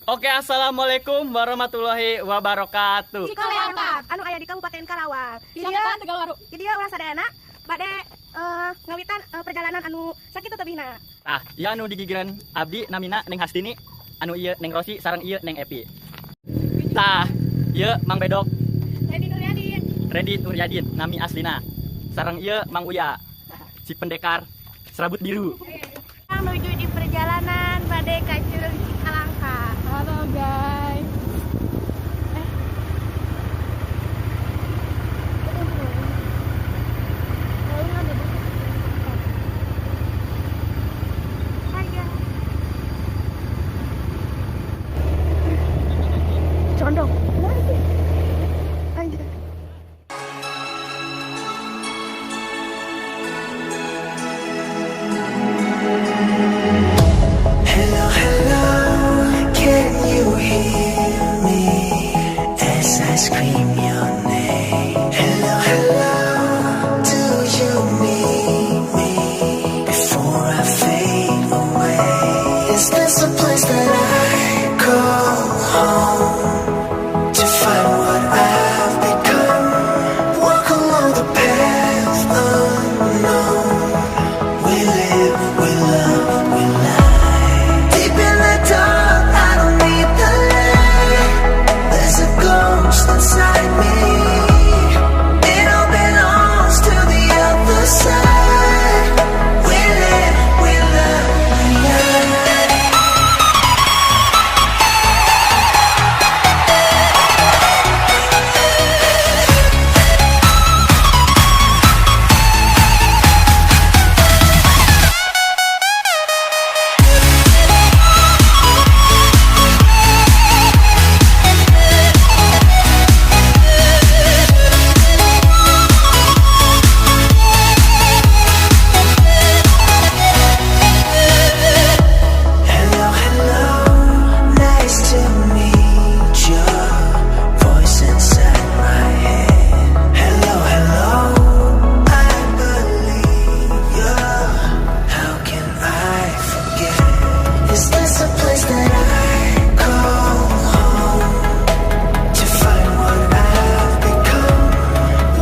Oke, assalamualaikum warahmatullahi wabarakatuh. Cikalempat, anu aya di Kabupaten Karawang. Jadi orang sadayana bade ngawitan perjalanan anu sakitu tebihna. Ah, iya anu di gigiran abdi namina Neng Hastini, anu ieu Neng Rosi sareng ieu Neng Epi. Tah, ieu Mang Bedok, Redi Nuryadin, nami aslina. Sareng ieu Mang Uya, si pendekar serabut biru. Menuju di perjalanan bade ka Curug Cikalangka. Halo guys. Condong. Anjir. Hello, hello, can you hear me as I scream your name? Hello, hello, do you need me before I fade away? Is this a place that I call home to find what I've become? Walk along the path unknown. We live, we love, we lie. Deep in the dark, I don't need the light. There's a ghost inside me. It all belongs to the other side. We live, we love, we lie. Hello, hello, nice to meet you. Voice inside my head. Hello, hello, I believe you. How can I forget? Is this a place that I call home to find what I've become?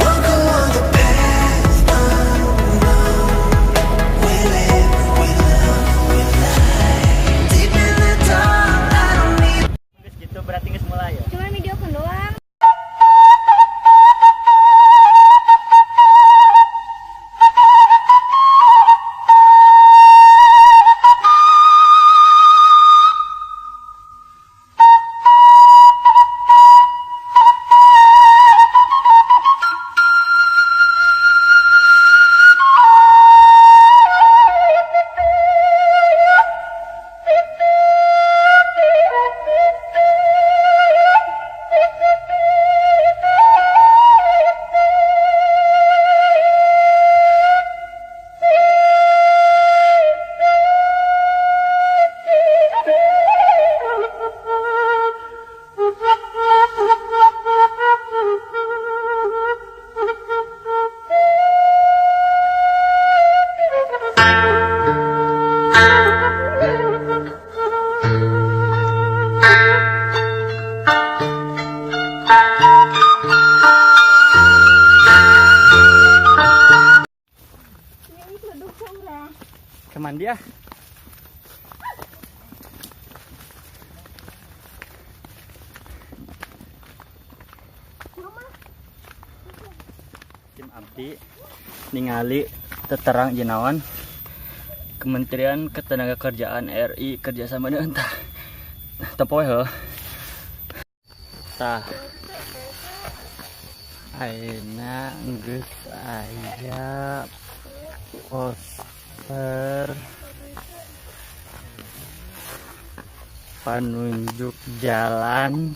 Walk along the path unknown. We live, we love, we lie. Deep in the dark, I don't need. Geus gitu berarti geus mulai ya. Cuma video doang. Keman dia. Tim abdi ningali teterang jenawan Kementerian Ketenagakerjaan RI kerjasama dengan tempoe heuh. Tah. Ayeuna geus aya poster panunjuk jalan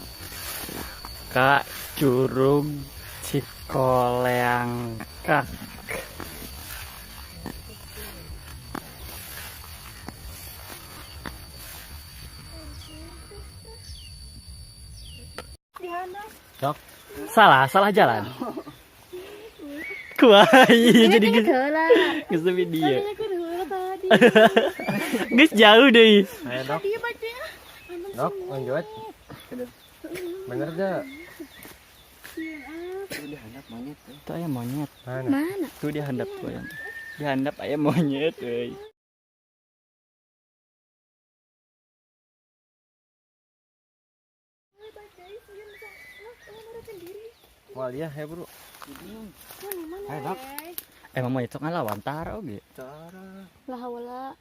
ka Curug Cikalangka. Sok. Salah jalan. Kuai jadi geus video. Geus jauh deh. Dia baca. Dok, lanjut. Bener dah. Dia handap monyet. Itu ayam monyet. Mana? Tuh dia handap tuh ayam. Dia handap ayam monyet, euy. Wah, dia ya, Bro. Ayo, Dok. Emang monyet sok ngalawan tar oge. Lah wala.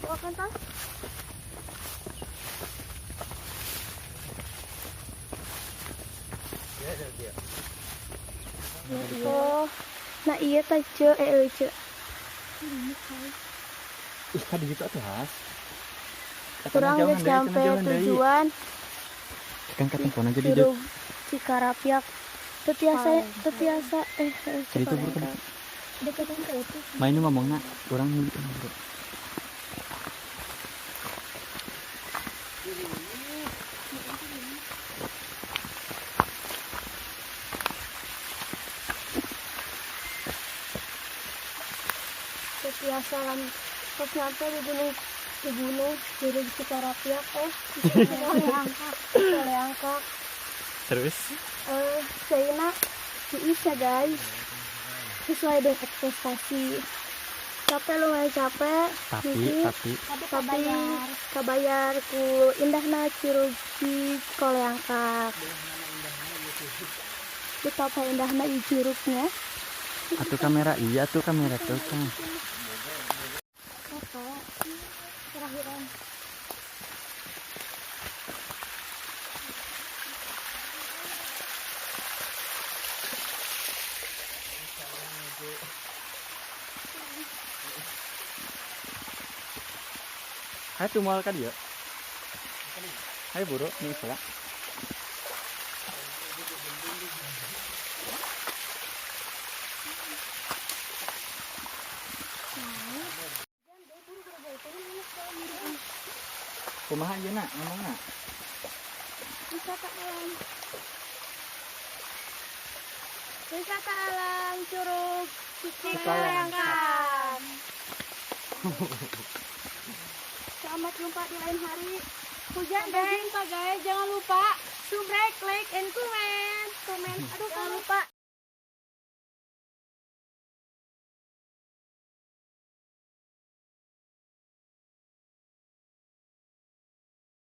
Akan tah? Oh, nah iya teh ce, ce. Ih, kan gitu atuh, Has. Kurang geus nyampe tujuan. Kan katempona jadi Curug Cikarapiak. Tetiasa Cerita buru kan. Main nu ngomongna urang nu gitu bro. Tetiasa kan pas nyampe di gunung Curug Cikarapiak Leangkak. Terus Saya tiis ya guys, sesuai dengan ekspektasi. Lumayan capek, tapi kabayar ku indahna Curug Cikoleangkak. Betapa indahna i curugnya. atuh kamera iya tuh kamera tuh kan. Apa? Terakhiran. Hai tuh mal ka dieu. Hai buru nih salah. Kumaha ayeuna ngomongna? Wisata alam. Wisata alam Curug Cikoleangkak. Selamat jumpa di lain hari. Hujan guys, jangan lupa subscribe, like, and comment. Aduh, jangan lupa